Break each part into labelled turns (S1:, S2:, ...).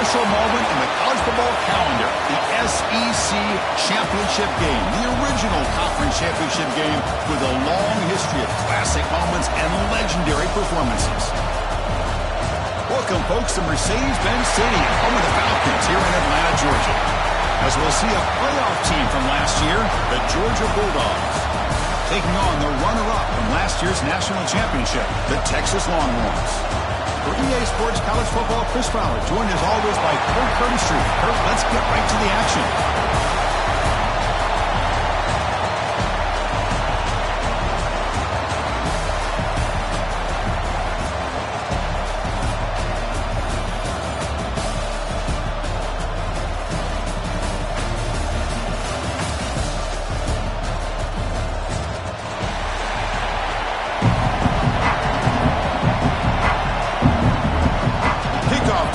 S1: special moment in the college football calendar, the SEC Championship game, the original conference championship game with a long history of classic moments and legendary performances. Welcome, folks, to Mercedes-Benz Stadium, home of the Falcons here in Atlanta, Georgia. As we'll see a playoff team from last year, the Georgia Bulldogs, taking on the runner-up from last year's national championship, the Texas Longhorns. For EA Sports College Football, Chris Fowler, joined as always by Kurt Curtis. Kurt, let's get right to the action.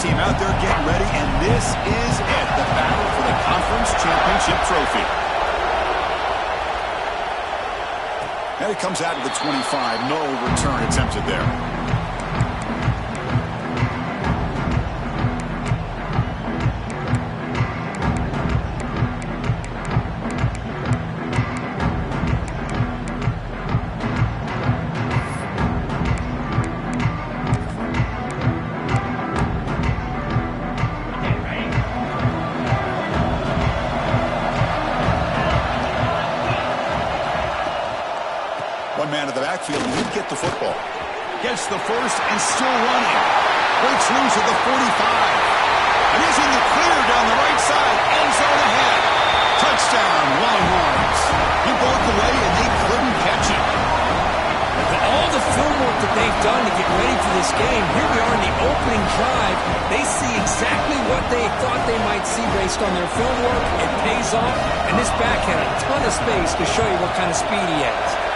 S1: Team out there getting ready, and this is it, the battle for the conference championship trophy. And it comes out of the 25, no return attempted there. One man in the backfield, and he'd get the football. Gets the first and still running. Breaks loose at the 45. And he's in the clear down the right side. End zone ahead. Touchdown, Longhorns. He broke away, and they couldn't catch him.
S2: But all the film work that they've done to get ready for this game, here we are in the opening drive. They see exactly what they thought they might see based on their film work. It pays off, and this back had a ton of space to show you what kind of speed he has.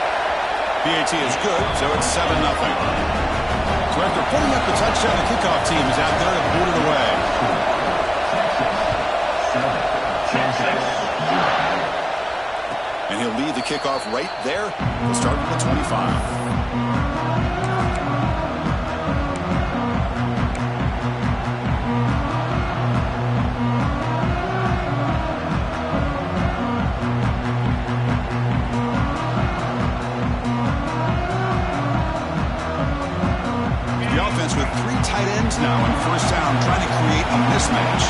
S1: PAT is good, so it's 7-0. So after putting up the touchdown, the kickoff team is out there to boot it away. And he'll lead the kickoff right there. We'll start with the 25. With three tight ends now on first down, trying to create a mismatch.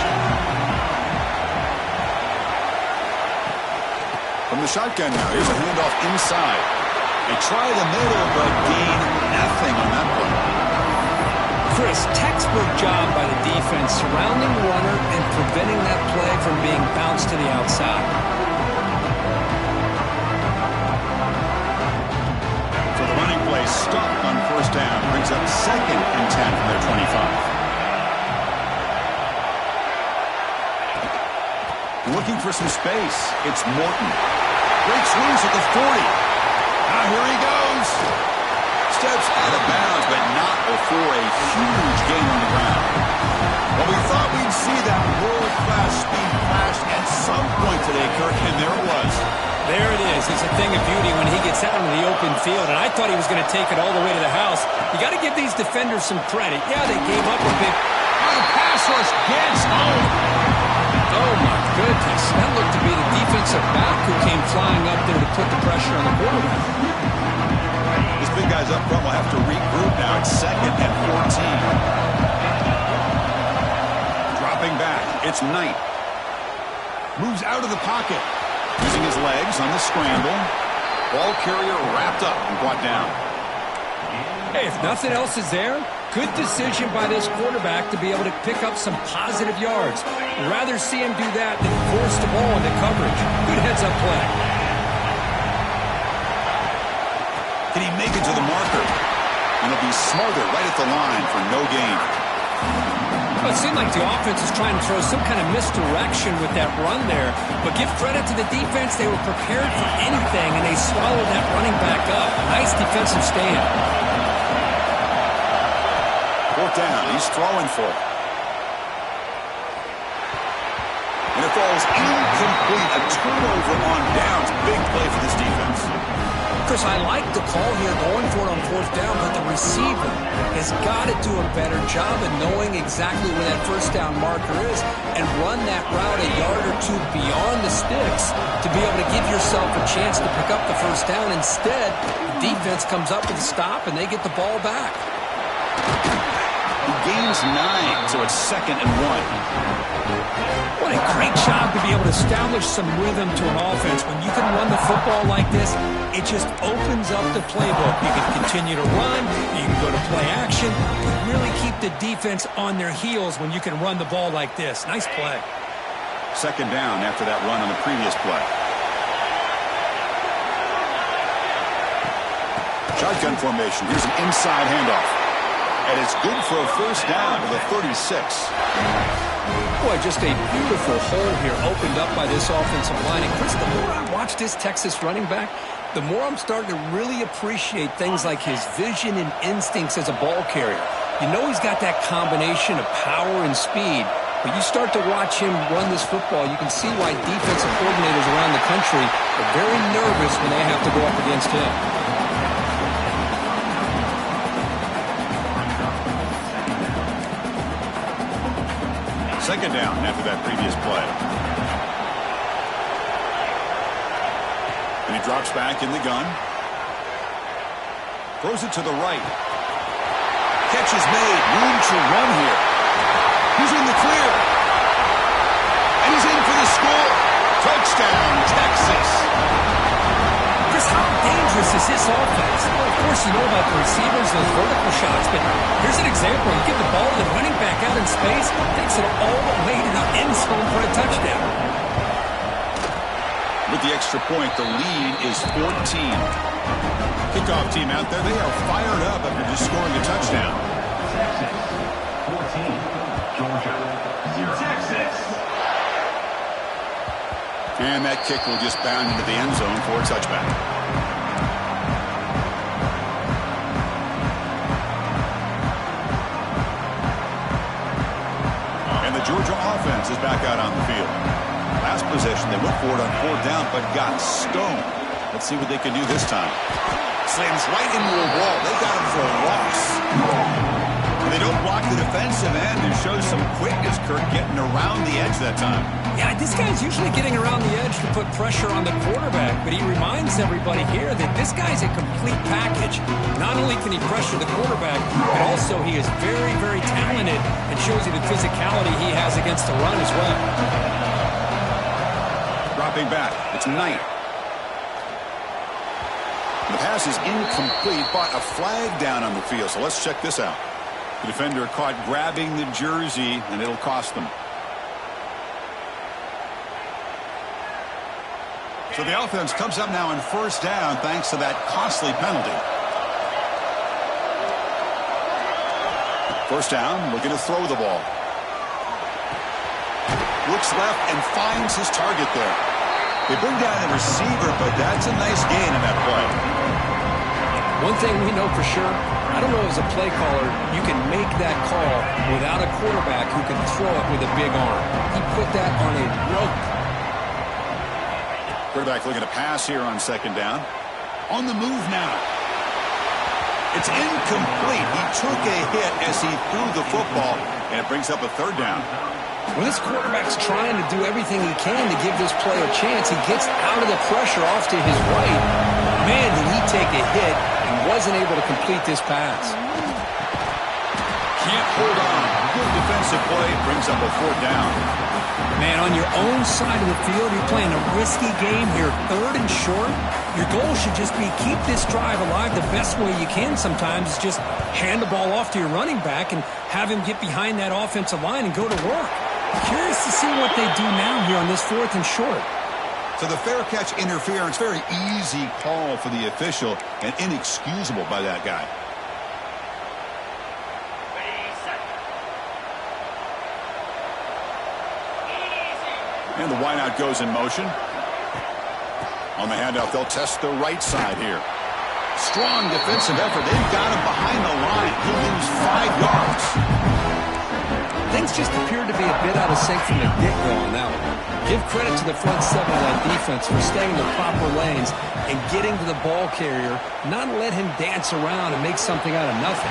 S1: From the shotgun now, here's a handoff inside. They try the middle, but gain nothing on that one.
S2: Chris, textbook job by the defense, surrounding the runner and preventing that play from being bounced to the outside.
S1: Stuck on first down. Brings up 2nd and 10 from their 25. Looking for some space. It's Morton. Breaks loose at the 40. Now here he goes. Steps out of bounds, but not before a huge gain on the ground. Well, we thought we'd see that world-class speed flash at some point today, Kirk, and there it was.
S2: There it is. It's a thing of beauty when he gets out into the open field, and I thought he was going to take it all the way to the house. You got to give these defenders some credit. Yeah, they gave up a bit.
S1: The pass rush gets home.
S2: Oh, my goodness. That looked to be the defensive back who came flying up there to put the pressure on the quarterback.
S1: These big guys up front will have to regroup now. It's 2nd and 14. Dropping back. It's Knight. Moves out of the pocket. Using his legs on the scramble. Ball carrier wrapped up and brought down.
S2: Hey, if nothing else is there, good decision by this quarterback to be able to pick up some positive yards. Rather see him do that than force the ball into coverage. Good heads-up play.
S1: Can he make it to the marker? And he'll be smothered right at the line for no gain.
S2: Well, it seemed like the offense was trying to throw some kind of misdirection with that run there. But give credit to the defense. They were prepared for anything, and they swallowed that running back up. Nice defensive stand.
S1: 4th down. He's throwing for it. And it falls incomplete. A turnover on downs. Big play for this defense.
S2: Chris, I like the call here going for it on fourth down, but the receiver has got to do a better job of knowing exactly where that first down marker is and run that route a yard or two beyond the sticks to be able to give yourself a chance to pick up the first down. Instead, the defense comes up with a stop, and they get the ball back.
S1: He gains 9, so it's 2nd and 1.
S2: What a great job to be able to establish some rhythm to an offense. When you can run the football like this, it just opens up the playbook. You can continue to run, you can go to play action, you really keep the defense on their heels when you can run the ball like this. Nice play.
S1: 2nd down after that run on the previous play. Shotgun formation. Here's an inside handoff. And it's good for a first down to the 36.
S2: Boy, just a beautiful hole here opened up by this offensive line. And Chris, the more I watch this Texas running back, the more I'm starting to really appreciate things like his vision and instincts as a ball carrier. You know he's got that combination of power and speed. But you start to watch him run this football, you can see why defensive coordinators around the country are very nervous when they have to go up against him.
S1: Second down after that previous play. And he drops back in the gun. Throws it to the right. Catch is made. Room to run here. He's in the clear. And he's in for the score. Touchdown, Texas.
S2: Chris, how dangerous is this offense? Well, of course, you know about the receivers, those vertical shots, but here's an example. You give the ball to the running back out in space, takes it all the way to the end zone for a touchdown.
S1: With the extra point, the lead is 14. Kickoff team out there, they are fired up after just scoring a touchdown.
S3: Texas, 14. Georgia, 0. Texas.
S1: And that kick will just bound into the end zone for a touchback. And the Georgia offense is back out on the field. Last possession, they went for it on fourth down, but got stoned. Let's see what they can do this time. Slams right into a wall. They got him for a loss. And they don't block the defensive end and show some quickness, Kirk, getting around the edge that time.
S2: Yeah, this guy's usually getting around the edge to put pressure on the quarterback, but he reminds everybody here that this guy's a complete package. Not only can he pressure the quarterback, but also he is very, very talented and shows you the physicality he has against the run as well.
S1: Dropping back, it's Knight. The pass is incomplete, but a flag down on the field, so let's check this out. The defender caught grabbing the jersey, and it'll cost them. So the offense comes up now in first down thanks to that costly penalty. First down, looking to throw the ball. Looks left and finds his target there. They bring down the receiver, but that's a nice gain in that play.
S2: One thing we know for sure, I don't know as a play caller, you can make that call without a quarterback who can throw it with a big arm. He put that on a rope.
S1: Quarterback looking to pass here on second down. On the move now. It's incomplete. He took a hit as he threw the football, and it brings up a third down.
S2: When this quarterback's trying to do everything he can to give this player a chance, he gets out of the pressure off to his right. Man, did he take a hit and wasn't able to complete this pass.
S1: Can't hold on. Good defensive play. Brings up a fourth down.
S2: Man, on your own side of the field, you're playing a risky game here, third and short. Your goal should just be keep this drive alive the best way you can sometimes is just hand the ball off to your running back and have him get behind that offensive line and go to work. Curious to see what they do now here on this fourth and short.
S1: So the fair catch interference, very easy call for the official and inexcusable by that guy. And the wideout goes in motion. On the handoff, they'll test the right side here. Strong defensive effort. They've got him behind the line. He'll lose 5 yards.
S2: things just appeared to be a bit out of sync from the get-go on that one. Give credit to the front seven of that defense for staying in the proper lanes and getting to the ball carrier, not let him dance around and make something out of nothing.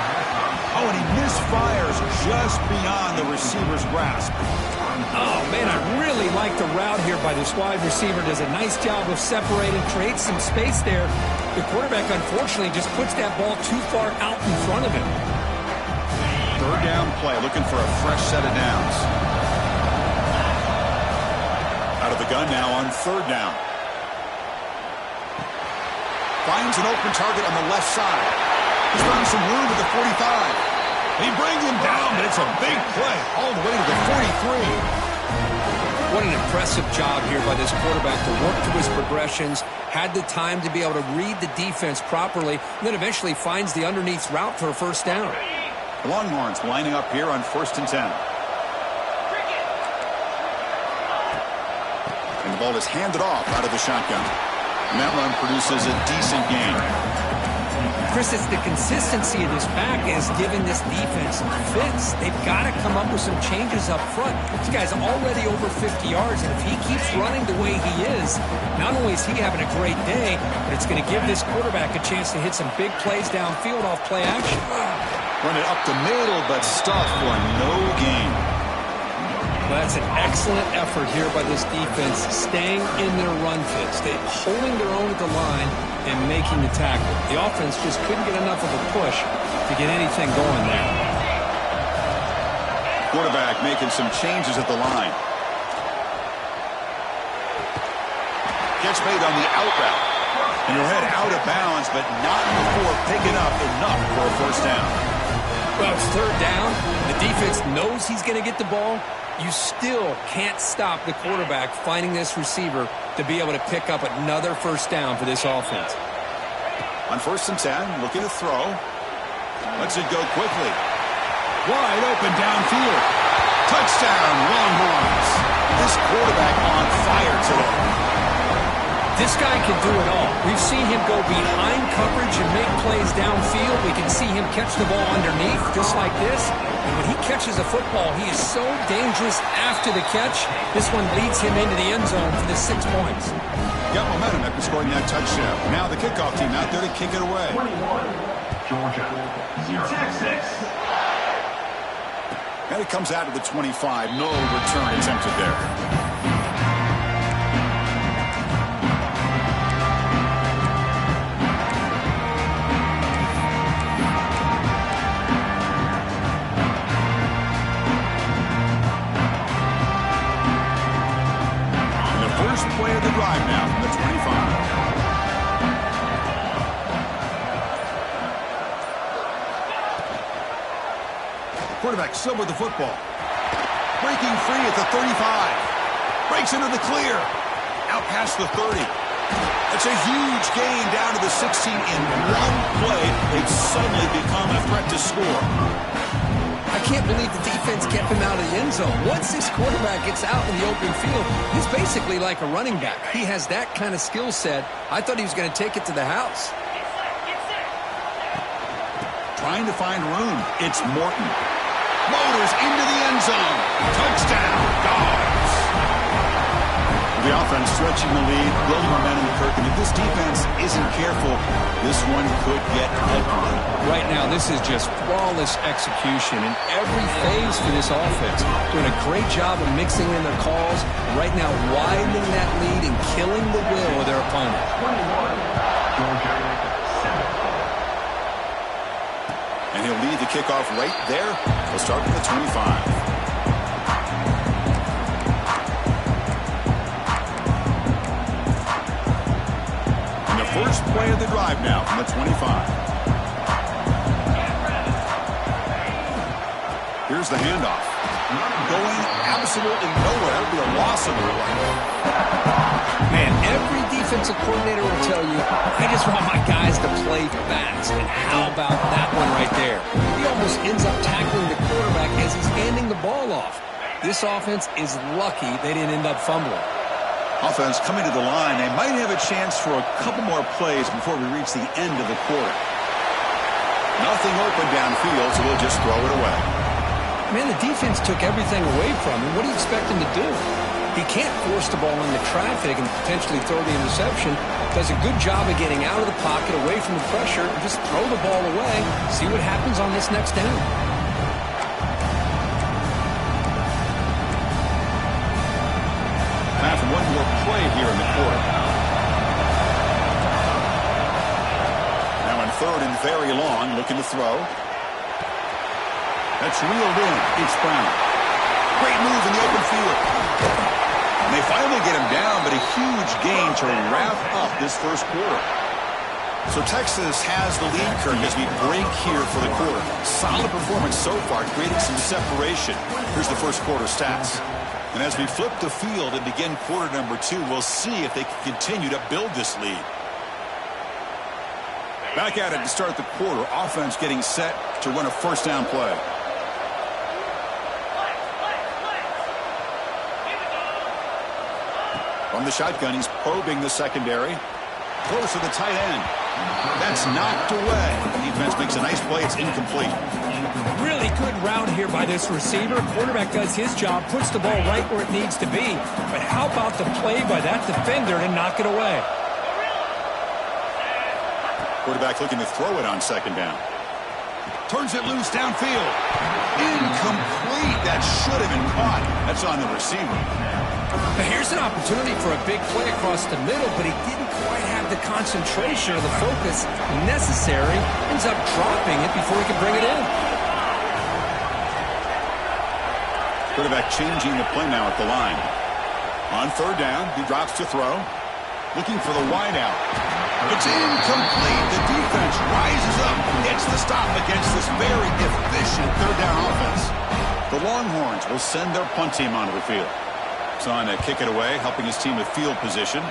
S1: Oh, and he misfires just beyond the receiver's grasp.
S2: Oh, man, I really like the route here by this wide receiver. Does a nice job of separating, creates some space there. The quarterback, unfortunately, just puts that ball too far out in front of him.
S1: Third down play, looking for a fresh set of downs. Out of the gun now on third down. Finds an open target on the left side. He's found some room at the 45. He brings him down, but it's a big play all the way to the 43.
S2: What an impressive job here by this quarterback to work through his progressions, had the time to be able to read the defense properly, and then eventually finds the underneath route for a first down.
S1: The Longhorns lining up here on 1st and 10. And the ball is handed off out of the shotgun. And that run produces a decent gain.
S2: Chris, it's the consistency of this back is giving this defense fits. They've got to come up with some changes up front. This guy's already over 50 yards, and if he keeps running the way he is, not only is he having a great day, but it's going to give this quarterback a chance to hit some big plays downfield off play action.
S1: Run it up the middle, but stuffed for no gain.
S2: Well, that's an excellent effort here by this defense, staying in their run fit, holding their own at the line and making the tackle. The offense just couldn't get enough of a push to get anything going there.
S1: Quarterback making some changes at the line. Gets made on the out route. And he'll head out of bounds, but not before picking up enough for a first down.
S2: Well, it's third down. The defense knows he's going to get the ball. You still can't stop the quarterback finding this receiver to be able to pick up another first down for this offense.
S1: On 1st and 10, looking to throw. Lets it go quickly. Wide open downfield. Touchdown, Longhorns. This quarterback on fire today.
S2: This guy can do it all. We've seen him go behind coverage and make plays downfield. We can see him catch the ball underneath just like this. And when he catches a football, he is so dangerous after the catch. This one leads him into the end zone for the 6 points.
S1: Got momentum after scoring that touchdown. Now the kickoff team out there to kick it away.
S3: 21, Georgia, 0. Texas.
S1: And it comes out of the 25. No return attempted there. Play of the drive now from the 25. Quarterback still with the football. Breaking free at the 35. Breaks into the clear. Out past the 30. It's a huge gain down to the 16 in one play. They've suddenly become a threat to score.
S2: I can't believe the defense kept him out of the end zone. Once this quarterback gets out in the open field, he's basically like a running back. He has that kind of skill set. I thought he was going to take it to the house.
S1: Trying to find room. It's Morton. Motors into the end zone. Touchdown, Dogs. The offense stretching the lead, building momentum, Kirk. And if this defense isn't careful, this one could get ugly.
S2: Right now, this is just flawless execution in every phase for this offense. Doing a great job of mixing in their calls. Right now, widening that lead and killing the will of their opponent.
S3: 21, Georgia, 7.
S1: And he'll lead the kickoff right there. We'll start with the 25. First play of the drive now from the 25. Here's the handoff. Going absolutely nowhere with a loss of the play.
S2: Man, every defensive coordinator will tell you, I just want my guys to play fast. And how about that one right there? He almost ends up tackling the quarterback as he's handing the ball off. This offense is lucky they didn't end up fumbling.
S1: Offense coming to the line. They might have a chance for a couple more plays before we reach the end of the quarter. Nothing open downfield, so we'll just throw it away.
S2: Man, the defense took everything away from him. What do you expect him to do? He can't force the ball into traffic and potentially throw the interception. Does a good job of getting out of the pocket, away from the pressure, and just throw the ball away. See what happens on this next down.
S1: Time for one more play here in the quarter. Now in third and very long, looking to throw. That's reeled in. It's Brown. Great move in the open field. And they finally get him down, but a huge gain to wrap up this first quarter. So Texas has the lead, Kirk, as we break here for the quarter. Solid performance so far, creating some separation. Here's the first quarter stats. And as we flip the field and begin quarter number 2, we'll see if they can continue to build this lead. Back at it to start the quarter. Offense getting set to run a first down play. From the shotgun, he's probing the secondary. Close to the tight end. That's knocked away. The defense makes a nice play. It's incomplete.
S2: Really good route here by this receiver. Quarterback does his job, puts the ball right where it needs to be. But how about the play by that defender to knock it away?
S1: Quarterback looking to throw it on second down. Turns it loose downfield. Incomplete. That should have been caught. That's on the receiver.
S2: Now here's an opportunity for a big play across the middle, but he didn't quite have the concentration or the focus necessary. Ends up dropping it before he can bring it in.
S1: Quarterback changing the play now at the line. On third down, he drops to throw. Looking for the wide out. It's incomplete. The defense rises up, hits the stop against this very efficient third down offense. The Longhorns will send their punt team onto the field. It's on to kick it away, helping his team with field position.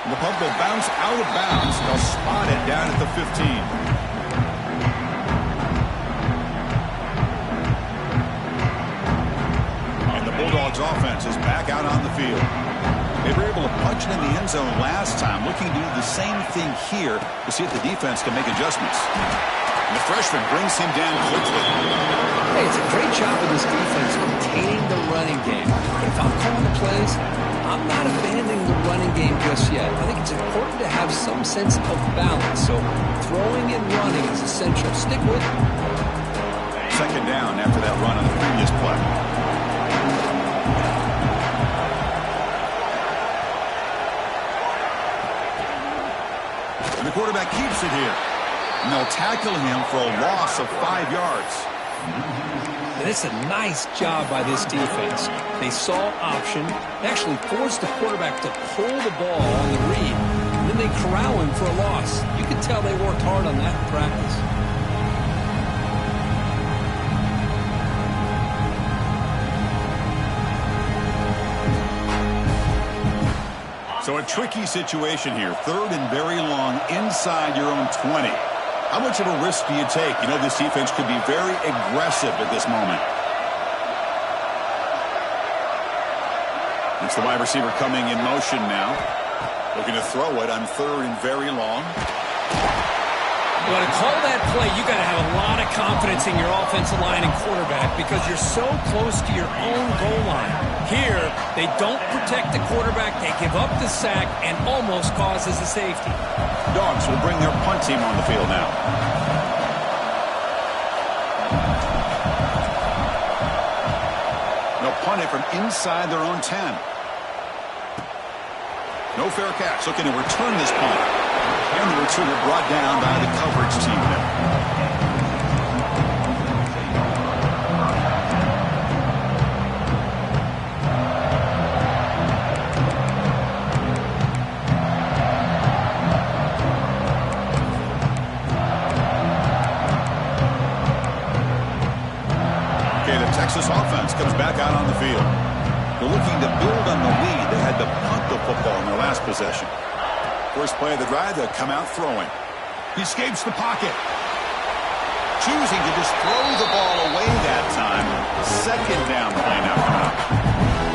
S1: And the punt will bounce out of bounds. They'll spot it down at the 15. And the Bulldogs offense is back out on the field. They were able to punch it in the end zone last time, looking to do the same thing here to see if the defense can make adjustments. And the freshman brings him down quickly.
S2: Hey, it's a great job of this defense containing the running game. But if I'm calling the plays, I'm not abandoning the running game just yet. I think it's important to have some sense of balance. So throwing and running is essential. Stick with it.
S1: Second down after that run on the previous play. And the quarterback keeps it here. And they'll tackle him for a loss of 5 yards.
S2: And it's a nice job by this defense. They saw option, actually forced the quarterback to pull the ball on the read, and then they corral him for a loss. You can tell they worked hard on that in practice.
S1: So a tricky situation here. Third and very long inside your own 20. How much of a risk do you take? You know, this defense could be very aggressive at this moment. It's the wide receiver coming in motion now. Looking to throw it on third and very long.
S2: Well, to call that play, you got to have a lot of confidence in your offensive line and quarterback because you're so close to your own goal line. Here, they don't protect the quarterback. They give up the sack and almost causes a safety.
S1: Dogs will bring their punt team on the field now. They'll punt it from inside their own 10. No fair catch. Looking to return this punt. And the returner brought down by the coverage team there. Okay, the Texas offense comes back out on the field. They're looking to build on the lead. They had to punt the football in their last possession. First play of the drive, they'll come out throwing. He escapes the pocket. Choosing to just throw the ball away that time. Second down play now coming up.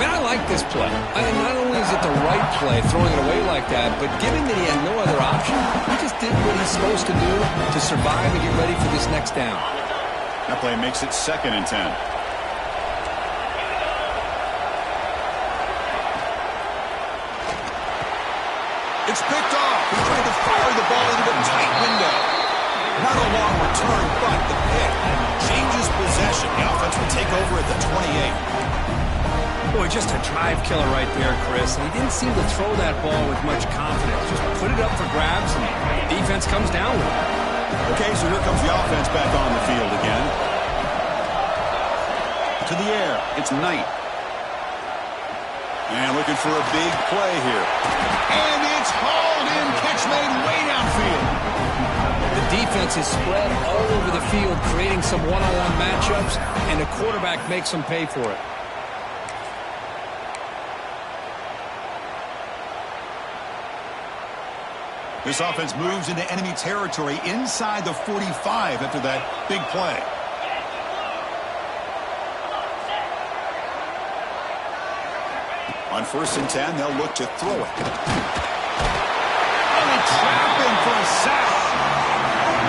S2: Man, I like this play. I mean, not only is it the right play, throwing it away like that, but given that he had no other option, he just did what he's supposed to do to survive and get ready for this next down.
S1: That play makes it 2nd and 10. It's picked off. He's trying to fire the ball into a tight window. Not a long return, but the pick changes possession. The offense will take over at the 28.
S2: Boy, just a drive killer right there, Chris. And he didn't seem to throw that ball with much confidence. Just put it up for grabs, and the defense comes down with it.
S1: Okay, so here comes the offense back on the field again. To the air, it's Knight. And looking for a big play here. And it's hauled in, catch made way downfield.
S2: The defense is spread all over the field, creating some one-on-one matchups, and the quarterback makes them pay for it.
S1: This offense moves into enemy territory inside the 45 after that big play. On 1st and 10, they'll look to throw it. And they trap him for a sack.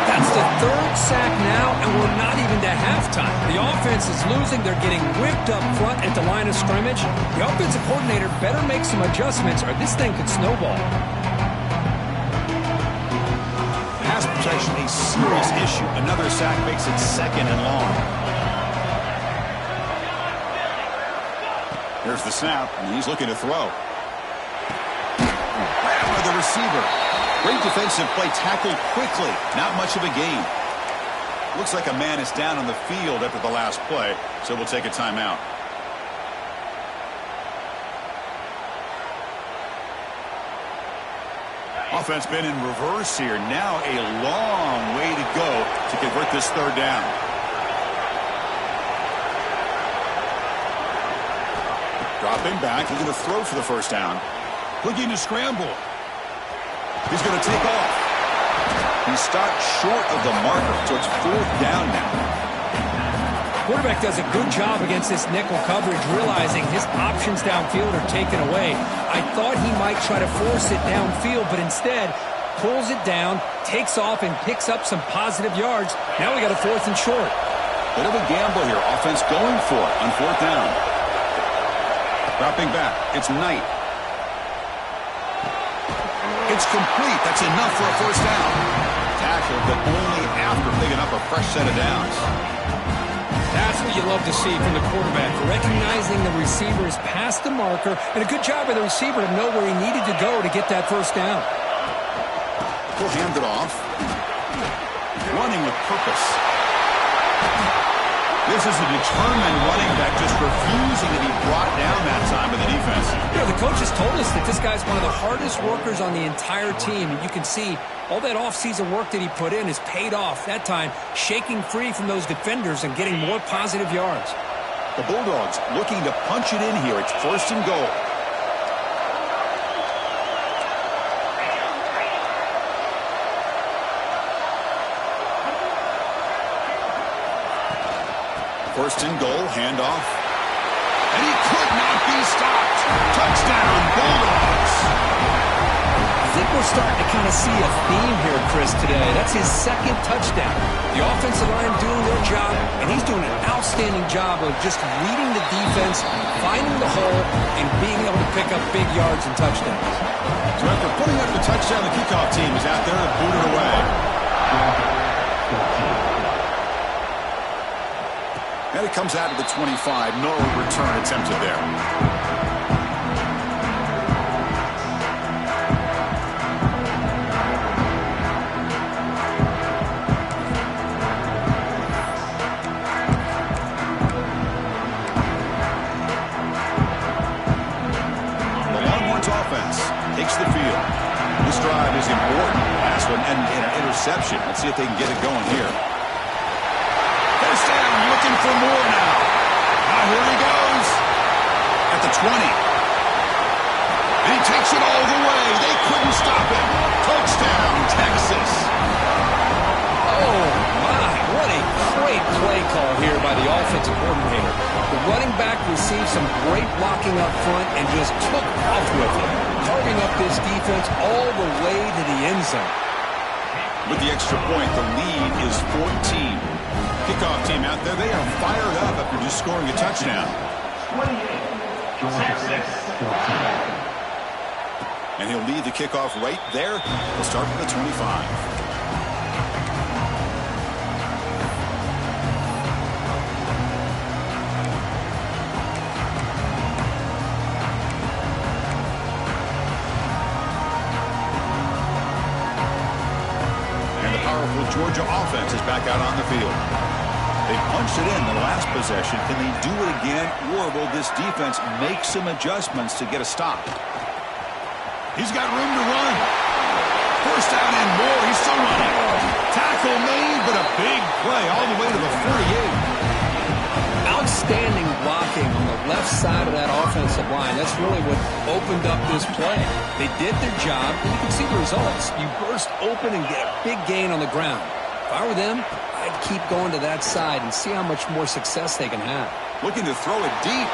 S2: That's the 3rd sack now, and we're not even to halftime. The offense is losing. They're getting whipped up front at the line of scrimmage. The offensive coordinator better make some adjustments, or this thing could snowball.
S1: Pass protection, a serious issue. Another sack makes it 2nd and long. Here's the snap, and he's looking to throw. Grab by the receiver. Great defensive play, tackled quickly. Not much of a gain. Looks like a man is down on the field after the last play, so we'll take a timeout. Offense been in reverse here. Now a long way to go to convert this 3rd down. Dropping back, he's going to throw for the 1st down. Looking to scramble. He's going to take off. He stopped short of the marker, so it's 4th down now.
S2: Quarterback does a good job against this nickel coverage, realizing his options downfield are taken away. I thought he might try to force it downfield, but instead pulls it down, takes off, and picks up some positive yards. Now we got a 4th and short.
S1: Bit of a gamble here. Offense going for it on 4th down. Dropping back, it's Knight. It's complete. That's enough for a 1st down. Tackled, but only after picking up a fresh set of downs.
S2: That's what you love to see from the quarterback, recognizing the receiver is past the marker, and a good job by the receiver to know where he needed to go to get that 1st down.
S1: He'll hand it off. Running with purpose. This is a determined running back, just refusing to be brought down that time by the defense.
S2: You know, the coaches told us that this guy's one of the hardest workers on the entire team, and you can see all that offseason work that he put in has paid off. That time, shaking free from those defenders and getting more positive yards.
S1: The Bulldogs looking to punch it in here. It's 1st and goal. First and goal, handoff. And he could not be stopped. Touchdown, Bulldogs.
S2: I think we're starting to kind of see a theme here, Chris, today. That's his 2nd touchdown. The offensive line doing their job, and he's doing an outstanding job of just reading the defense, finding the hole, and being able to pick up big yards and touchdowns.
S1: So after putting up the touchdown, the kickoff team is out there to boot it away. And it comes out of the 25. No return attempted there. The Longhorns offense takes the field. This drive is important. Last one and an interception. Let's see if they can get it going here. First down, looking for more now. Now here he goes. At the 20. And he takes it all the way. They couldn't stop him. Touchdown, Texas.
S2: Oh, my. What a great play call here by the offensive coordinator. The running back received some great blocking up front and just took off with it, carving up this defense all the way to the end zone.
S1: With the extra point, the lead is 14. Kickoff team out there, they are fired up after just scoring a touchdown.
S3: 28. Georgia 14.
S1: And he'll lead the kickoff right there. He'll start from the 25. Georgia offense is back out on the field. They punched it in the last possession. Can they do it again, or will this defense make some adjustments to get a stop? He's got room to run. First down and more. He's still running. Tackle made, but a big play all the way to the 48.
S2: Outstanding blocking on the left side of that offensive line. That's really what opened up this play. They did their job, and you can see the results. You burst open and get a big gain on the ground. If I were them, I'd keep going to that side and see how much more success they can have.
S1: Looking to throw it deep.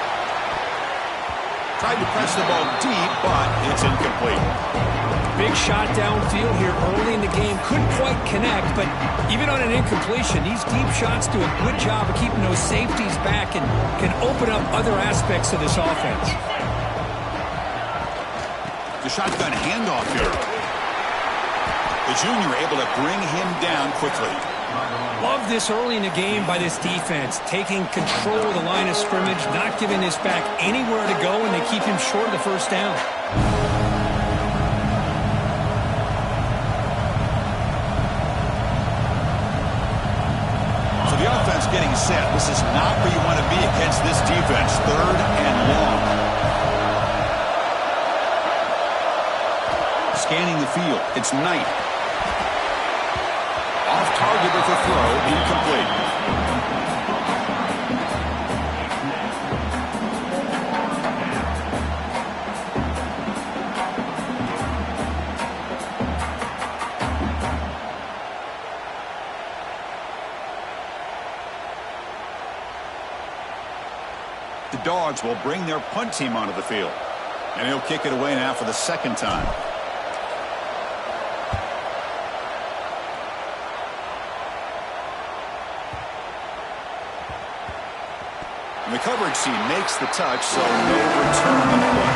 S1: Tried to press the ball deep, but it's incomplete.
S2: Big shot downfield here early in the game. Couldn't quite connect, but even on an incompletion, these deep shots do a good job of keeping those safeties back and can open up other aspects of this offense.
S1: The shotgun handoff here. The junior able to bring him down quickly.
S2: Love this early in the game by this defense, taking control of the line of scrimmage, not giving this back anywhere to go, and they keep him short of the first down.
S1: So the offense getting set. This is not where you want to be against this defense. 3rd and long. Scanning the field. It's Knight. Off target with a throw, incomplete. The Dogs will bring their punt team onto the field. And he'll kick it away now for the 2nd time. The coverage team makes the touch, so no return on the play.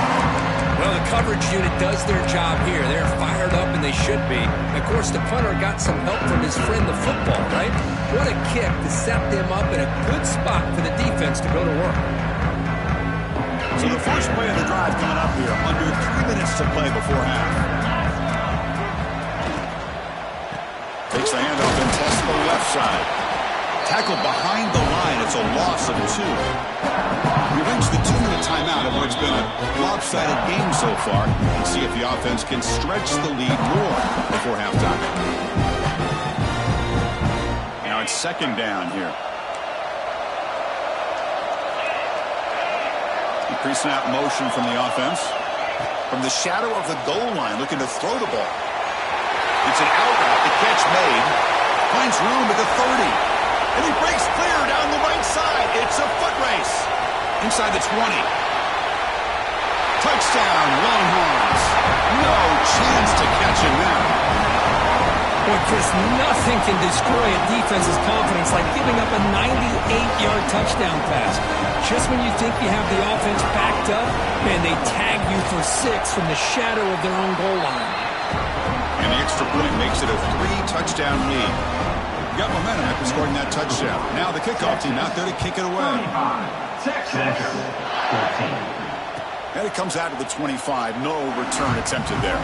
S2: Well, the coverage unit does their job here. They're fired up, and they should be. Of course, the punter got some help from his friend, the football, right? What a kick to set them up in a good spot for the defense to go to work.
S1: So the first play of the drive coming up here. Under 3 minutes to play before half. Takes the handoff and tests the left side. Tackled behind the line. It's a loss of 2. We reach the 2-minute timeout of what's been a lopsided game so far. Let's see if the offense can stretch the lead more before halftime. Now it's 2nd down here. Pre-snap motion from the offense. From the shadow of the goal line, looking to throw the ball. It's an out route. The catch made. Finds room at the 30. And he breaks clear down the right side. It's a foot race. Inside the 20. Touchdown, Longhorns. No chance to catch him now.
S2: Boy, Chris, nothing can destroy a defense's confidence like giving up a 98-yard touchdown pass. Just when you think you have the offense backed up, man, they tag you for 6 from the shadow of their own goal line.
S1: And the extra point makes it a 3-touchdown lead. Got momentum after scoring that touchdown. Now the kickoff team out there to kick it away.
S3: Texas 14.
S1: And it comes out to the 25. No return attempted there.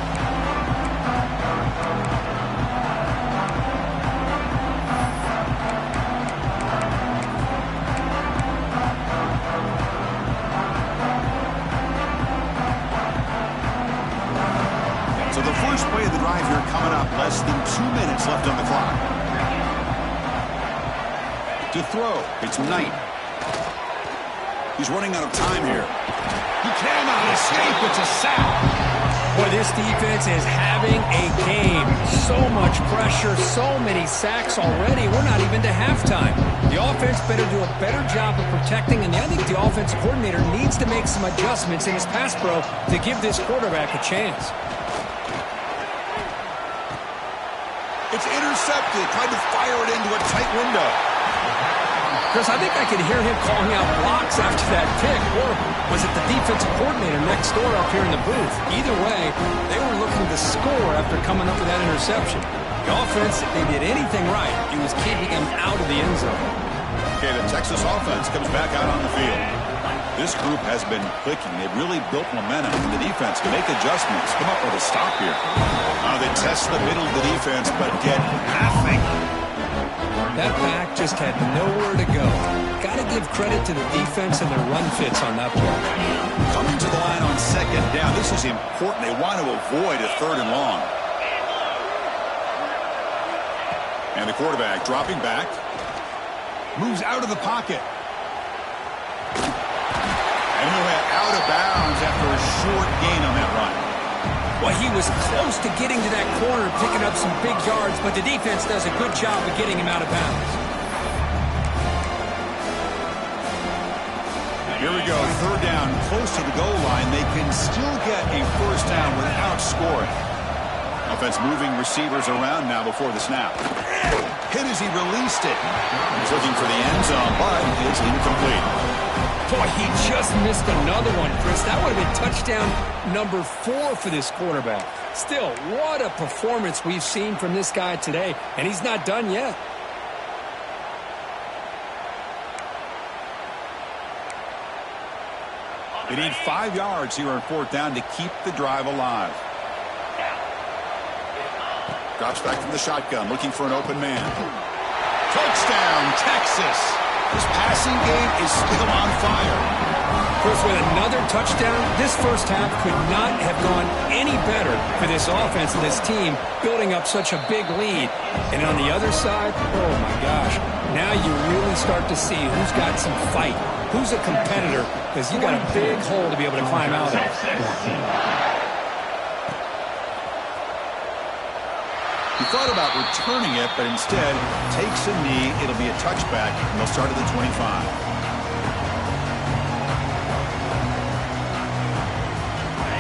S1: So the first play of the drive here coming up. Less than 2 minutes left on the clock. To throw, it's Knight. He's running out of time here. He cannot escape. It's a sack.
S2: Boy, this defense is having a game. So much pressure, so many sacks already. We're not even to halftime. The offense better do a better job of protecting, and I think the offensive coordinator needs to make some adjustments in his pass pro to give this quarterback a chance.
S1: It's intercepted. Tried to fire it into a tight window.
S2: Chris, I think I could hear him calling out blocks after that pick, or was it the defensive coordinator next door up here in the booth? Either way, they were looking to score after coming up with that interception. The offense, if they did anything right, it was keeping him out of the end zone.
S1: Okay, the Texas offense comes back out on the field. This group has been clicking. They've really built momentum, and the defense can make adjustments. Come up with a stop here. They test the middle of the defense, but get nothing.
S2: That back just had nowhere to go. Got to give credit to the defense and their run fits on that play.
S1: Coming to the line on second down. This is important. They want to avoid a third and long. And the quarterback dropping back. Moves out of the pocket. And he'll head out of bounds after a short gain on that run.
S2: Well, he was close to getting to that corner, picking up some big yards, but the defense does a good job of getting him out of bounds.
S1: Here we go, third down, close to the goal line. They can still get a first down without scoring. Offense moving receivers around now before the snap. Hit as he released it. He's looking for the end zone, but it's incomplete.
S2: Boy, he just missed another one, Chris. That would have been touchdown number 4 for this quarterback. Still, what a performance we've seen from this guy today, and he's not done yet.
S1: They need 5 yards here on fourth down to keep the drive alive. Drops back from the shotgun, looking for an open man. Touchdown, Texas! This passing game is still on fire.
S2: Chris, with another touchdown, this first half could not have gone any better for this offense and this team, building up such a big lead. And on the other side, oh my gosh, now you really start to see who's got some fight, who's a competitor, because you got a big hole to be able to climb out of.
S1: He thought about returning it, but instead takes a knee. It'll be a touchback, and they'll start at the 25.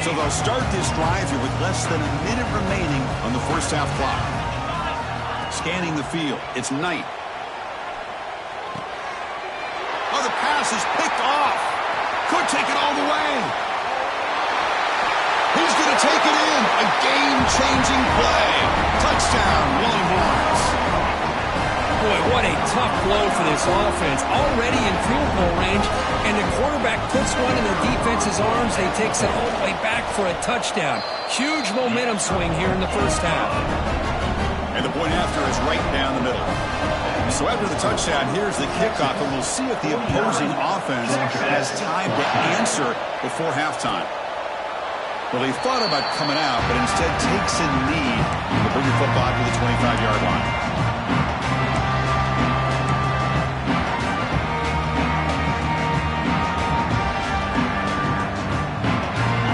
S1: So they'll start this drive here with less than a minute remaining on the first half clock. Scanning the field. It's Knight. Oh, the pass is picked off. Could take it all the way. He's going to take it in. A game-changing play. Touchdown, Longhorns.
S2: Boy, what a tough blow for this offense. Already in field goal range, and the quarterback puts one in the defense's arms. He takes it all the way back for a touchdown. Huge momentum swing here in the first half.
S1: And the point after is right down the middle. So after the touchdown, here's the kickoff, and we'll see if the opposing offense has time to answer before halftime. Well, he thought about coming out, but instead takes a knee to bring the football to the 25-yard line.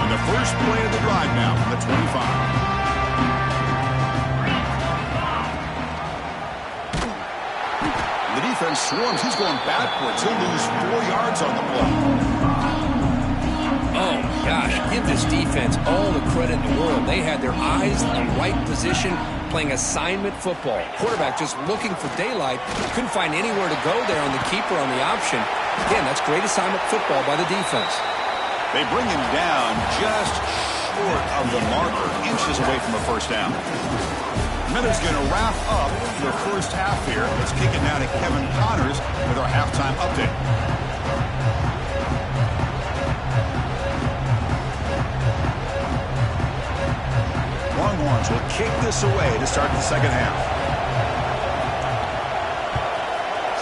S1: On the first play of the drive now from the 25. The defense swarms. He's going backwards. He'll lose 4 yards on the play.
S2: Oh, gosh, give this defense all the credit in the world. They had their eyes in the right position, playing assignment football. Quarterback just looking for daylight. Couldn't find anywhere to go there on the keeper on the option. Again, that's great assignment football by the defense.
S1: They bring him down just short of the marker, inches away from a first down. Miller's going to wrap up the first half here. Let's kick it now to Kevin Connors with our halftime update. Longhorns will kick this away to start the second half.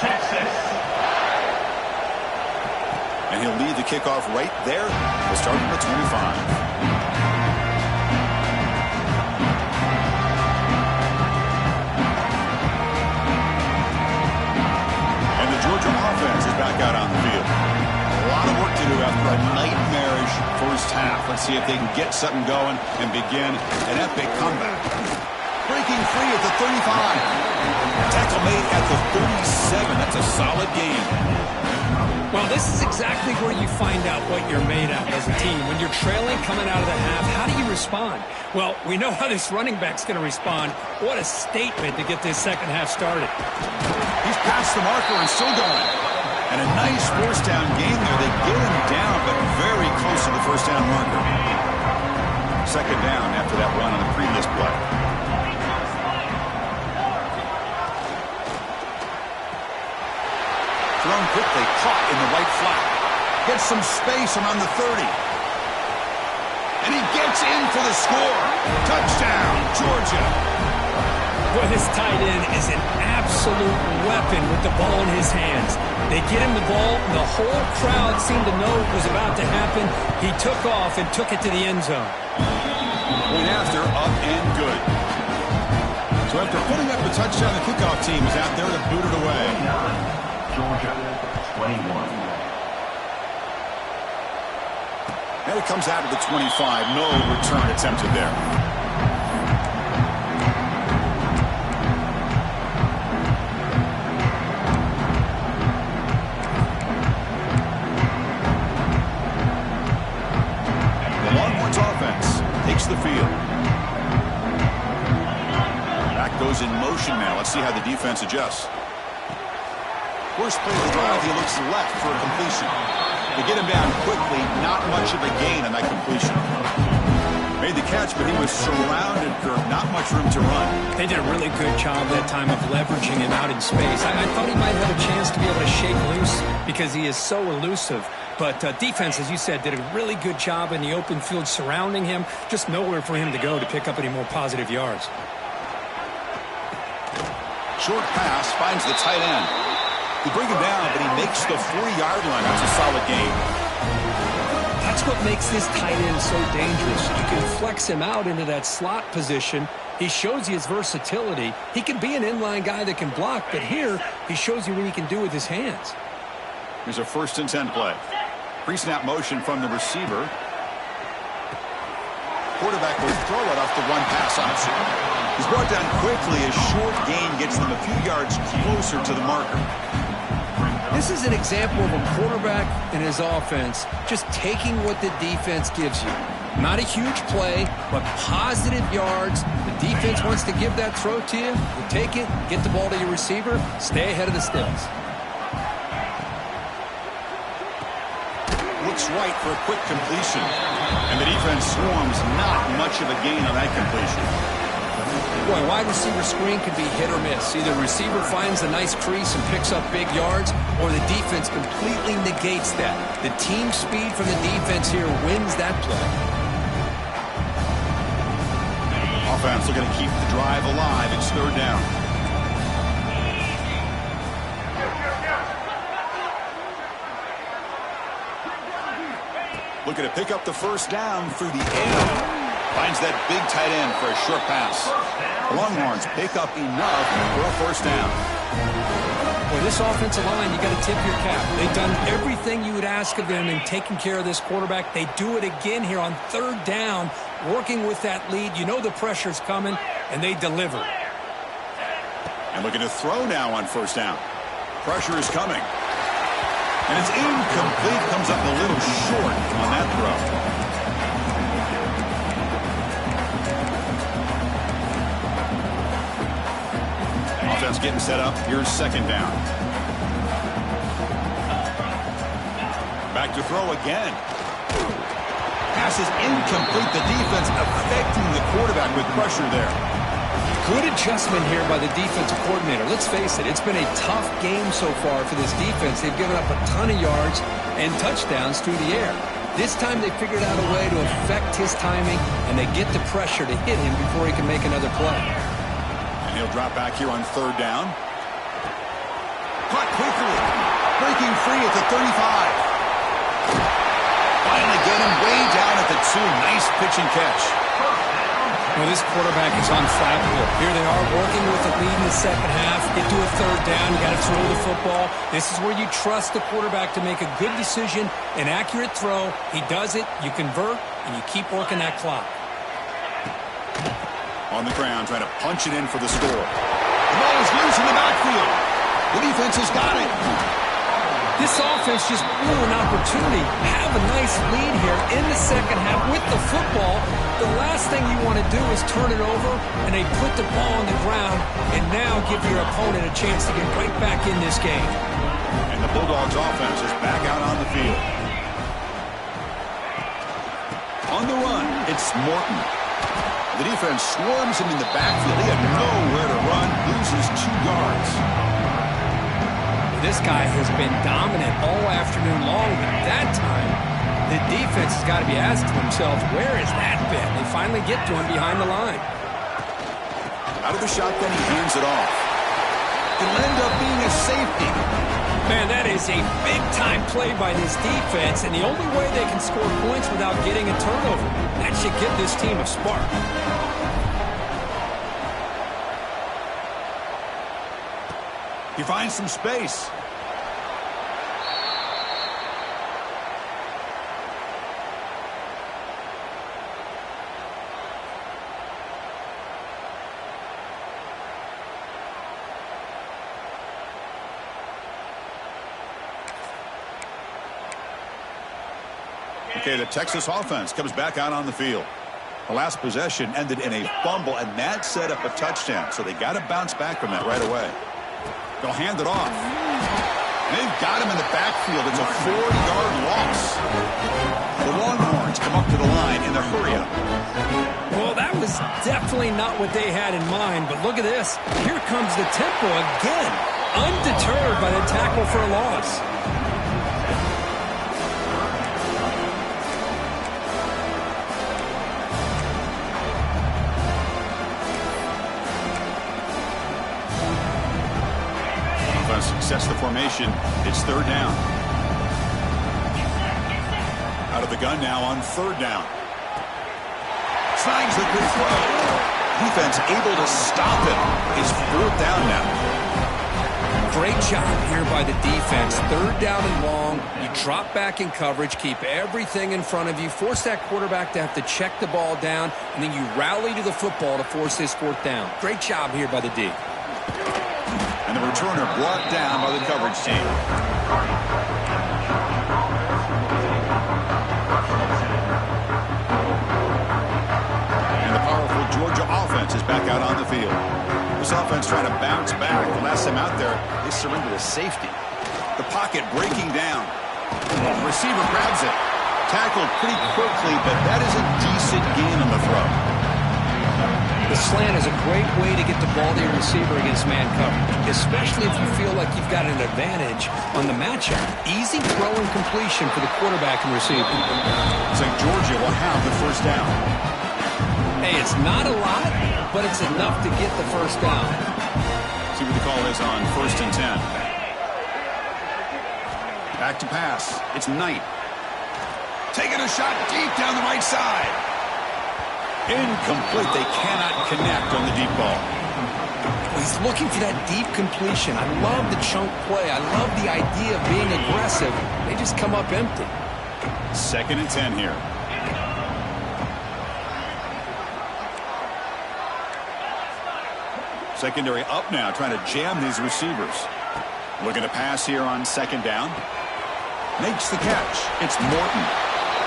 S3: Texas.
S1: And he'll lead the kickoff right there. We'll start from the 25. Georgia offense is back out on the field. A lot of work to do after a nightmarish first half. Let's see if they can get something going and begin an epic comeback. Breaking free at the 35. Tackle made at the 37. That's a solid game.
S2: Well, this is exactly where you find out what you're made of as a team. When you're trailing coming out of the half, how do you respond? Well, we know how this running back's going to respond. What a statement to get this second half started.
S1: He's past the marker and still going. And a nice first down gain there. They get him down, but very close to the first down marker. Second down after that run on the previous play. Thrown quickly, caught in the right flat. Gets some space around the 30. And he gets in for the score. Touchdown, Georgia.
S2: Boy, this tight end is an absolute weapon with the ball in his hands. They get him the ball, and the whole crowd seemed to know it was about to happen. He took off and took it to the end zone.
S1: Point after, up and good. So after putting up the touchdown, the kickoff team is out there to boot it away.
S3: Georgia, 21.
S1: And it comes out of the 25. No return attempted there. The field. Back goes in motion now. Let's see how the defense adjusts. First play of the drive, he looks left for a completion. They get him down quickly, not much of a gain on that completion. Made the catch, but he was surrounded, Kirk. Not much room to run.
S2: They did a really good job that time of leveraging him out in space. I thought he might have a chance to be able to shake loose because he is so elusive. But defense, as you said, did a really good job in the open field surrounding him. Just nowhere for him to go to pick up any more positive yards.
S1: Short pass finds the tight end. They bring him down, but he makes the 4-yard line. That's a solid gain.
S2: That's what makes this tight end so dangerous. You can flex him out into that slot position. He shows you his versatility. He can be an inline guy that can block, but here he shows you what he can do with his hands.
S1: Here's a 1st and 10 play. Pre-snap motion from the receiver. Quarterback will throw it off the one pass option. He's brought down quickly. A short gain gets them a few yards closer to the marker.
S2: This is an example of a quarterback and his offense just taking what the defense gives you. Not a huge play, but positive yards. The defense wants to give that throw to you. You take it, get the ball to your receiver, stay ahead of the stills.
S1: Looks right for a quick completion. And the defense swarms. Not much of a gain on that completion.
S2: Boy, wide receiver screen can be hit or miss. Either the receiver finds a nice crease and picks up big yards, or the defense completely negates that. The team speed from the defense here wins that play.
S1: Offense looking to keep the drive alive. It's 3rd down. Looking to pick up the 1st down through the air. Finds that big tight end for a short pass. Longhorns pick up enough for a 1st down.
S2: Well, this offensive line, you got to tip your cap. They've done everything you would ask of them in taking care of this quarterback. They do it again here on 3rd down, working with that lead. You know the pressure's coming, and they deliver.
S1: And looking to throw now on 1st down. Pressure is coming. And it's incomplete. Comes up a little short on that throw. Offense getting set up. Here's 2nd down. Back to throw again. Pass is incomplete. The defense affecting the quarterback with pressure there.
S2: Good adjustment here by the defensive coordinator. Let's face it, it's been a tough game so far for this defense. They've given up a ton of yards and touchdowns through the air. This time they figured out a way to affect his timing, and they get the pressure to hit him before he can make another play.
S1: And he'll drop back here on 3rd down. Caught quickly. Breaking free at the 35. Finally get him way down at the 2. Nice pitch and catch.
S2: Well, this quarterback is on flat. Here they are working with the lead in the second half. Get to a 3rd down. You got to throw the football. This is where you trust the quarterback to make a good decision, an accurate throw. He does it, you convert, and you keep working that clock.
S1: On the ground, trying to punch it in for the score. The ball is loose in the backfield. The defense has got it.
S2: This offense just blew an opportunity. Have a nice lead here in the second half with the football. The last thing you want to do is turn it over, and they put the ball on the ground and now give your opponent a chance to get right back in this game.
S1: And the Bulldogs offense is back out on the field. On the run, it's Morton. The defense swarms him in the backfield. He had nowhere to run, loses 2 yards.
S2: This guy has been dominant all afternoon long, but that time, the defense has got to be asking themselves, where has that been? They finally get to him behind the line.
S1: Out of the shotgun, he hands it off. It'll end up being a safety.
S2: Man, that is a big-time play by this defense, and the only way they can score points without getting a turnover. That should give this team a spark.
S1: He finds some space. Okay, the Texas offense comes back out on the field. The last possession ended in a fumble, and that set up a touchdown, so they got to bounce back from that right away. They'll hand it off. They've got him in the backfield. It's a 4-yard loss. The Longhorns come up to the line in the hurry-up.
S2: Well, that was definitely not what they had in mind, but look at this. Here comes the tempo again. Undeterred by the tackle for a loss.
S1: Sets the formation. It's 3rd down. Out of the gun now on 3rd down. Slides a good throw. Defense able to stop him. It's 4th down now.
S2: Great job here by the defense. 3rd down and long. You drop back in coverage, keep everything in front of you, force that quarterback to have to check the ball down, and then you rally to the football to force this 4th down. Great job here by the D.
S1: And the returner brought down by the coverage team. And the powerful Georgia offense is back out on the field. This offense trying to bounce back. The last time out there, they surrendered a safety. The pocket breaking down. The receiver grabs it. Tackled pretty quickly, but that is a decent gain on the throw.
S2: The slant is a great way to get the ball to your receiver against man coverage, especially if you feel like you've got an advantage on the matchup. Easy throw and completion for the quarterback and receiver.
S1: Looks like Georgia will have the 1st down.
S2: Hey, it's not a lot, but it's enough to get the 1st down.
S1: See what the call is on 1st and 10. Back to pass. It's Knight. Taking a shot deep down the right side. Incomplete. They cannot connect on the deep ball.
S2: He's looking for that deep completion. I love the chunk play. I love the idea of being aggressive. They just come up empty.
S1: 2nd and 10 here. Secondary up now, trying to jam these receivers. Looking to pass here on 2nd down. Makes the catch. It's Morton.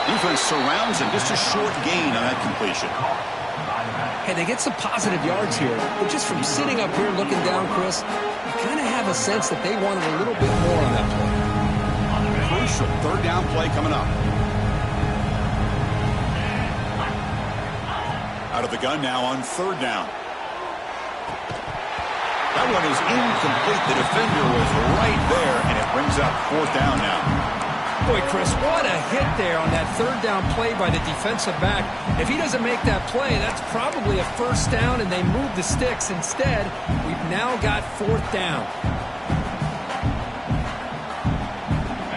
S1: Defense surrounds him. Just a short gain on that completion.
S2: Hey, they get some positive yards here, but just from sitting up here looking down, Chris, you kind of have a sense that they wanted a little bit more on that play.
S1: Crucial 3rd down play coming up. Out of the gun now on 3rd down. That one is incomplete. The defender was right there, and it brings up 4th down now.
S2: Boy, Chris, what a hit there on that 3rd down play by the defensive back. If he doesn't make that play, that's probably a 1st down, and they move the sticks. Instead, we've now got 4th down.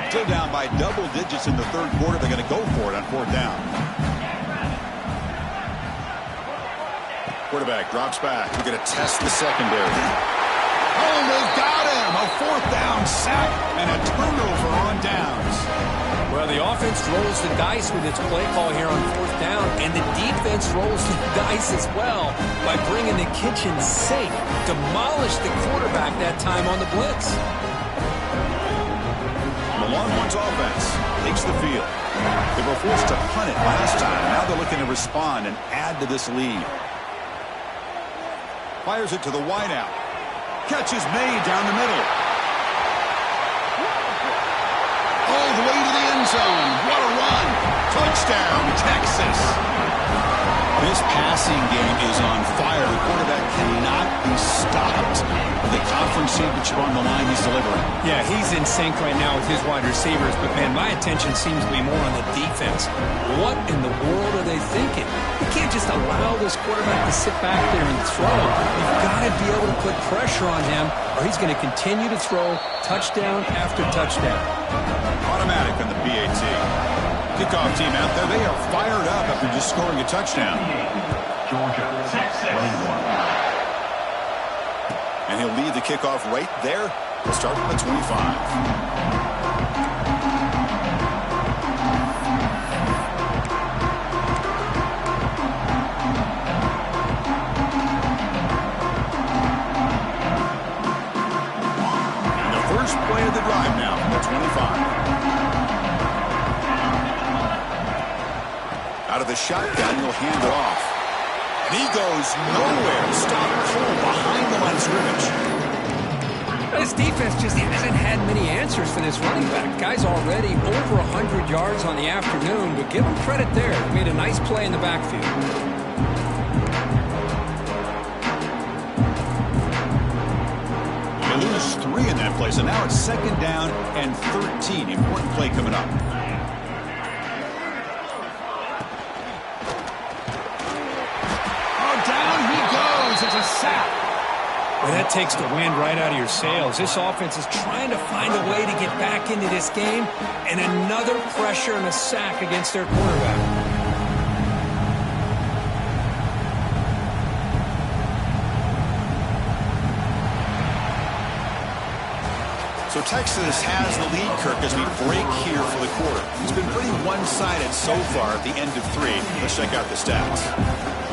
S1: Still down by double digits in the 3rd quarter. They're going to go for it on 4th down. Quarterback drops back. We're going to test the secondary. Oh, they've got him. A 4th down sack and a turnover on downs.
S2: Well, the offense rolls the dice with its play call here on 4th down, and the defense rolls the dice as well by bringing the kitchen sink. Demolished the quarterback that time on the blitz.
S1: Longhorns offense takes the field. They were forced to punt it last time. Now they're looking to respond and add to this lead. Fires it to the wideout. Catch is made down the middle. All the way to the end zone. What a run. Touchdown, Texas. This passing game is on fire. The quarterback cannot be stopped. The conference championship on the line, he's delivering.
S2: Yeah, he's in sync right now with his wide receivers, but, man, my attention seems to be more on the defense. What in the world are they thinking? You can't just allow this quarterback to sit back there and throw. You've got to be able to put pressure on him, or he's going to continue to throw touchdown after touchdown.
S1: Automatic on the PAT. Kickoff team out there. They are fired up after just scoring a touchdown.
S3: Georgia 21.
S1: And he'll lead the kickoff right there. Starting at 25. And the first play of the drive now from the 25. Out of the shotgun, he'll hand it off. And he goes nowhere. Stop cold behind the line of scrimmage.
S2: This defense just hasn't had many answers for this running back. Guy's already over 100 yards on the afternoon, but give him credit there. He made a nice play in the backfield.
S1: They lose 3 in that play, so now it's second down and 13. Important play coming up.
S2: It's a sack. Well, that takes the wind right out of your sails. This offense is trying to find a way to get back into this game, and another pressure and a sack against their quarterback.
S1: So Texas has the lead, Kirk, as we break here for the quarter. It's been pretty one-sided so far at the end of 3. Let's check out the stats.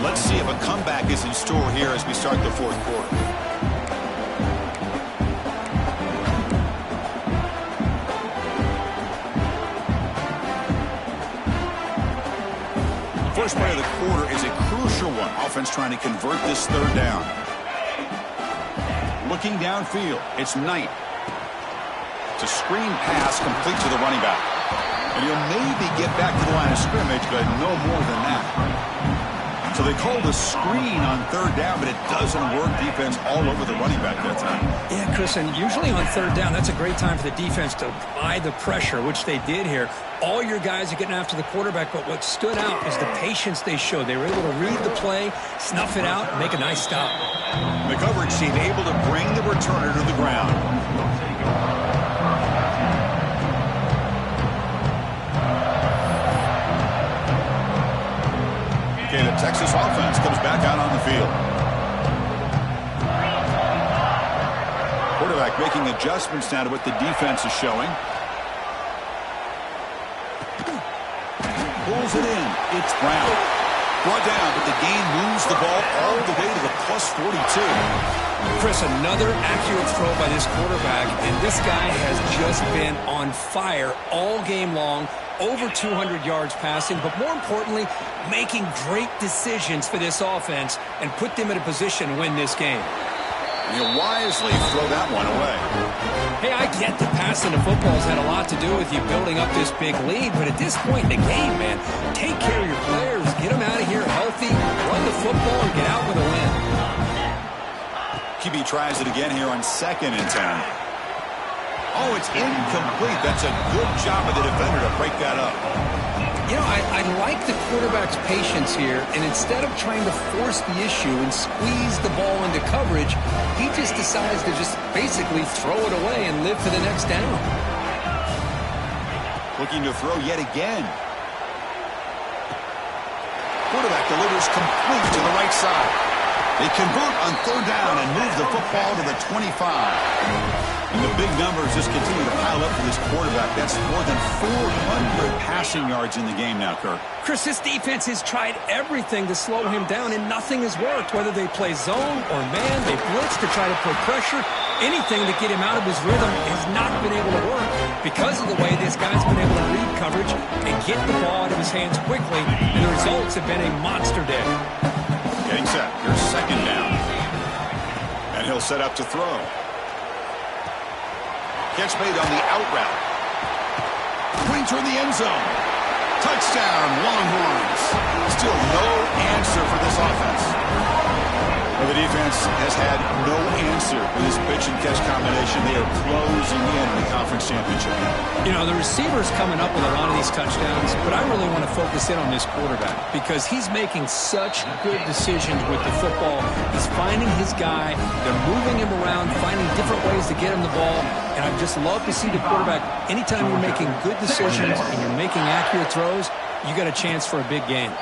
S1: Let's see if a comeback is in store here as we start the fourth quarter. The first play of the quarter is a crucial one. Offense trying to convert this third down. Looking downfield, it's Knight. It's a screen pass complete to the running back. And he'll maybe get back to the line of scrimmage, but no more than that. So they called a screen on third down, but it doesn't work. Defense all over the running back that time.
S2: Yeah, Chris, and usually on third down, that's a great time for the defense to apply the pressure, which they did here. All your guys are getting after the quarterback, but what stood out is the patience they showed. They were able to read the play, snuff it out, and make a nice stop.
S1: The coverage team able to bring the returner to the ground. Okay, the Texas offense comes back out on the field. Quarterback making adjustments now to what the defense is showing. Pulls it in. It's Brown. Brought down, but the game moves the ball all the way to the plus 42.
S2: Chris, another accurate throw by this quarterback, and this guy has just been on fire all game long. Over 200 yards passing, but more importantly, making great decisions for this offense and put them in a position to win this game.
S1: And he'll wisely throw that one away.
S2: Hey, I get that passing the football has had a lot to do with you building up this big lead, but at this point in the game, man, take care of your players, get them out of here healthy, run the football, and get out with a win.
S1: QB tries it again here on 2nd and 10. Oh, it's incomplete. That's a good job of the defender to break that up.
S2: You know, I like the quarterback's patience here, and instead of trying to force the issue and squeeze the ball into coverage, he just decides to just basically throw it away and live for the next down.
S1: Looking to throw yet again. Quarterback delivers complete to the right side. They convert on third down and move the football to the 25. And the big numbers just continue to pile up for this quarterback. That's more than 400 passing yards in the game now, Kirk.
S2: Chris, this defense has tried everything to slow him down, and nothing has worked. Whether they play zone or man, they blitz to try to put pressure. Anything to get him out of his rhythm has not been able to work. because of the way this guy's been able to read coverage and get the ball out of his hands quickly, and the results have been a monster day.
S1: Getting set. Here's second down. And he'll set up to throw. Catch made on the out route. Pointer in the end zone. Touchdown, Longhorns. Still no answer for this offense. Well, the defense has had no answer for this pitch and catch combination. They are closing in the conference championship.
S2: You know, the receiver's coming up with a lot of these touchdowns, but I really want to focus in on this quarterback because he's making such good decisions with the football. He's finding his guy. They're moving him around, finding different ways to get him the ball, and I just love to see the quarterback. Anytime you're making good decisions and you're making accurate throws, you got a chance for a big game.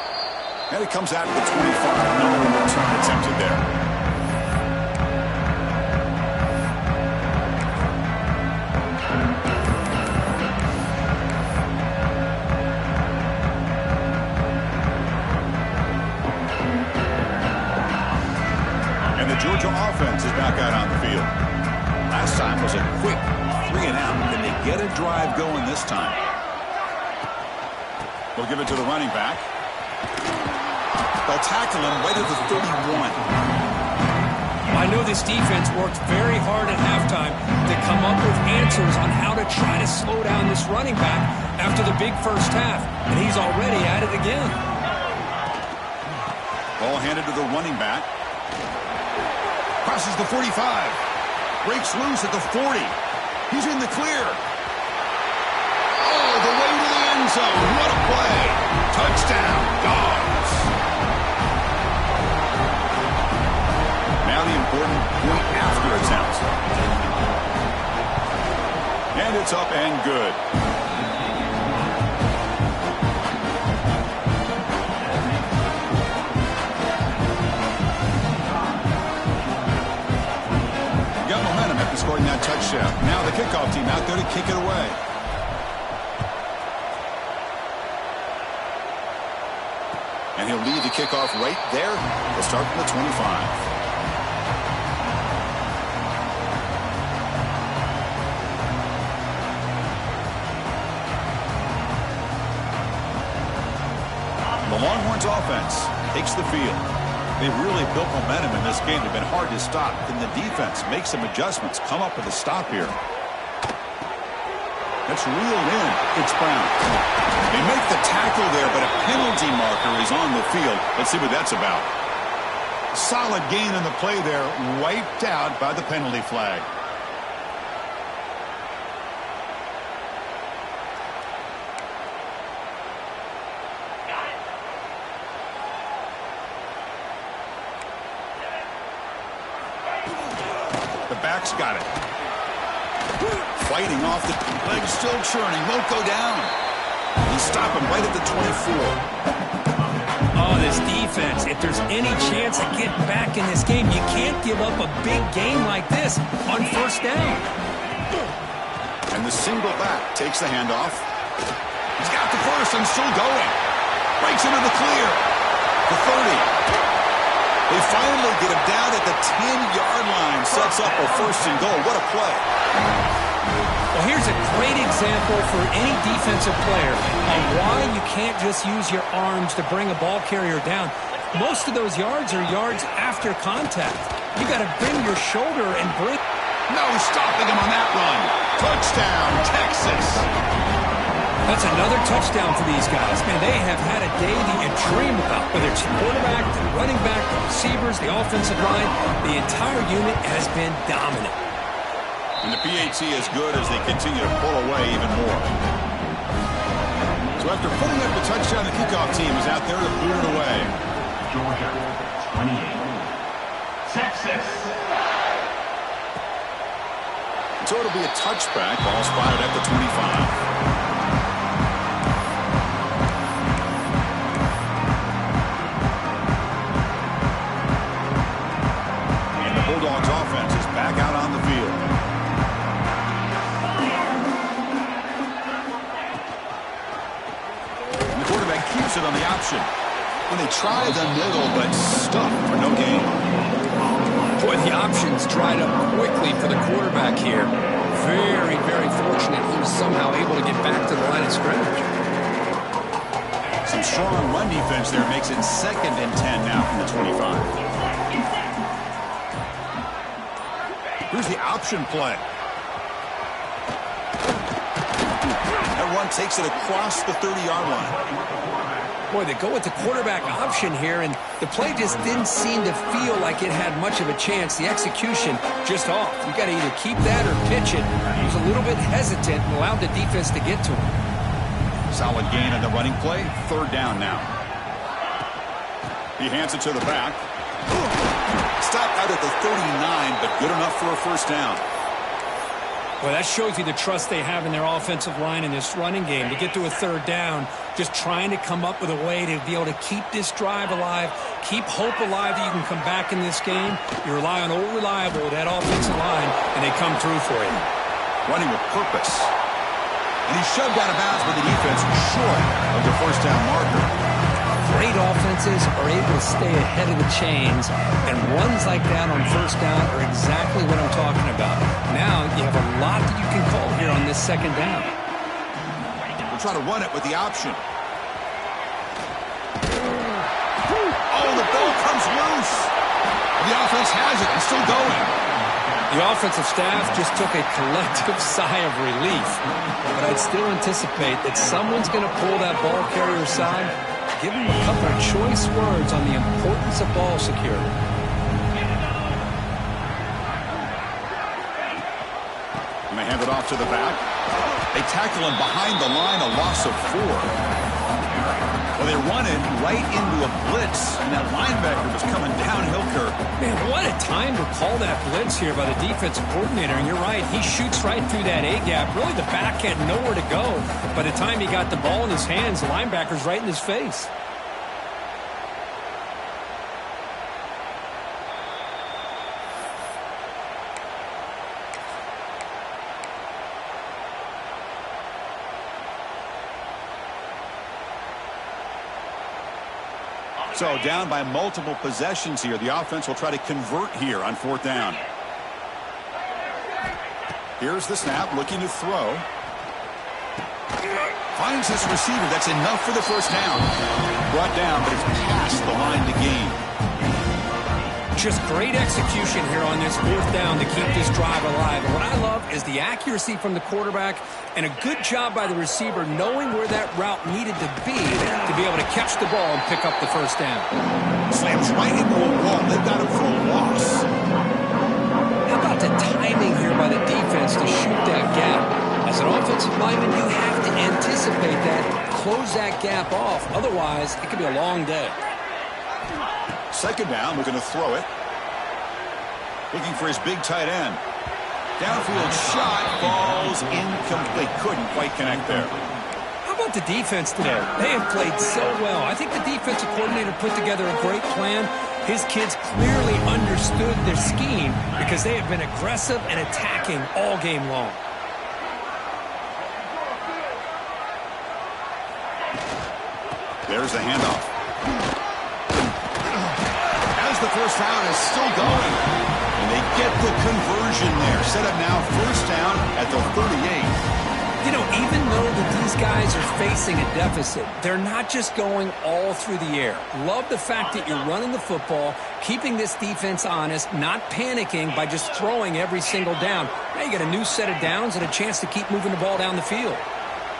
S1: And it comes out of the 25. No return attempted there. And the Georgia offense is back out on the field. Last time was a quick 3 and out. Can they get a drive going this time? We'll give it to the running back. They'll tackle him right at the 31.
S2: I know this defense worked very hard at halftime to come up with answers on how to try to slow down this running back after the big first half, and he's already at it again.
S1: Ball handed to the running back. Crosses the 45. Breaks loose at the 40. He's in the clear. Oh, the way to the end zone. What a play. Touchdown, Dogs. Now the important point after attempt. And it's up and good. Got momentum after scoring that touchdown. Now the kickoff team out there to kick it away. And he'll lead the kickoff right there. They'll start from the 25. The Longhorns offense takes the field. They've really built momentum in this game. They've been hard to stop. Can the defense make some adjustments, come up with a stop here? That's reeled in. It's Brown. They make the tackle there, but a penalty marker is on the field. Let's see what that's about. Solid gain in the play there, wiped out by the penalty flag. The back's got it. Fighting off the legs, still churning, won't go down. He'll stop him right at the 24.
S2: Oh, this defense, if there's any chance of getting back in this game, you can't give up a big game like this on first down.
S1: And the single back takes the handoff. He's got the first and still going. Breaks into the clear. The 30. They finally get him down at the 10-yard line. Sets up a first and goal. What a play.
S2: Well, here's a great example for any defensive player on why you can't just use your arms to bring a ball carrier down. Most of those yards are yards after contact. You got to bring your shoulder and bring.
S1: No stopping him on that run. Touchdown, Texas.
S2: That's another touchdown for these guys. Man, they have had a day that you dream about. Whether it's the quarterback, the running back, the receivers, the offensive line, the entire unit has been dominant.
S1: And the PAT is good as they continue to pull away even more. So after putting up the touchdown, the kickoff team is out there to boot it away.
S3: Georgia, 28. Texas.
S1: So it'll be a touchback. Ball spotted at the 25. Bulldogs offense is back out on the field. And the quarterback keeps it on the option. When they try the middle, but stuck for no gain.
S2: Boy, the options dried up quickly for the quarterback here. Very, very fortunate he was somehow able to get back to the line of scrimmage.
S1: Some strong run defense there makes it 2nd and 10 now from the 25. Here's the option play. That run takes it across the 30-yard line.
S2: Boy, they go with the quarterback option here, and the play just didn't seem to feel like it had much of a chance. The execution just off. You got to either keep that or pitch it. He was a little bit hesitant and allowed the defense to get to him.
S1: Solid gain on the running play. 3rd down now. He hands it to the back. Stopped out at the 39, but good enough for a 1st down.
S2: Well, that shows you the trust they have in their offensive line in this running game. To get to a 3rd down, just trying to come up with a way to be able to keep this drive alive, keep hope alive that you can come back in this game. You rely on old reliable, that offensive line, and they come through for you.
S1: Running with purpose. And he's shoved out of bounds with the defense short of the 1st down marker.
S2: Great offenses are able to stay ahead of the chains, and runs like that on 1st down are exactly what I'm talking about. Now you have a lot that you can call here on this 2nd down.
S1: We'll try to run it with the option. Oh, the ball comes loose. The offense has it and still going.
S2: The offensive staff just took a collective sigh of relief, but I'd still anticipate that someone's going to pull that ball carrier aside, give him a couple of choice words on the importance of ball security.
S1: And they hand it off to the back. They tackle him behind the line, a loss of 4. Well, they run it right into a blitz, and that linebacker was coming downhill curve.
S2: Man, what a time to call that blitz here by the defensive coordinator. And you're right, he shoots right through that A-gap. Really, the back had nowhere to go. By the time he got the ball in his hands, the linebacker's right in his face.
S1: So down by multiple possessions here. The offense will try to convert here on 4th down. Here's the snap, looking to throw. Finds his receiver. That's enough for the 1st down. Brought down, but it's past the line to gain.
S2: Just great execution here on this 4th down to keep this drive alive. And what I love is the accuracy from the quarterback and a good job by the receiver knowing where that route needed to be able to catch the ball and pick up the 1st down.
S1: Slams right into a wall. They've got him for a loss.
S2: How about the timing here by the defense to shoot that gap? As an offensive lineman, you have to anticipate that, close that gap off. Otherwise, it could be a long day.
S1: 2nd down, we're going to throw it. Looking for his big tight end. Downfield shot, falls incomplete. Couldn't quite connect there.
S2: How about the defense today? They have played so well. I think the defensive coordinator put together a great plan. His kids clearly understood their scheme because they have been aggressive and attacking all game long.
S1: There's the handoff. As the 1st down is still going. And they get the conversion there. Set up now 1st down at the 38.
S2: You know, even though that these guys are facing a deficit, they're not just going all through the air. Love the fact that you're running the football, keeping this defense honest, not panicking by just throwing every single down. Now you got a new set of downs and a chance to keep moving the ball down the field.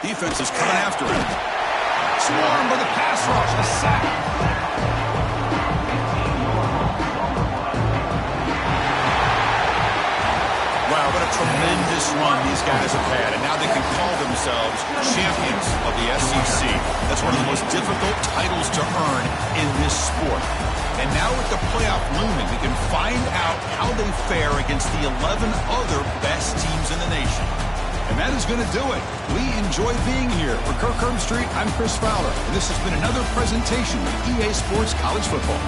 S1: Defense is coming after him. Swarmed by the pass rush. A sack. Wow, what a tremendous run these guys have had, and now they can call themselves champions of the SEC. That's one of the most difficult titles to earn in this sport. And now with the playoff looming, we can find out how they fare against the 11 other best teams in the nation. And that is going to do it. We enjoy being here. For Kirk Herbstreit, I'm Chris Fowler, and this has been another presentation of EA Sports College Football.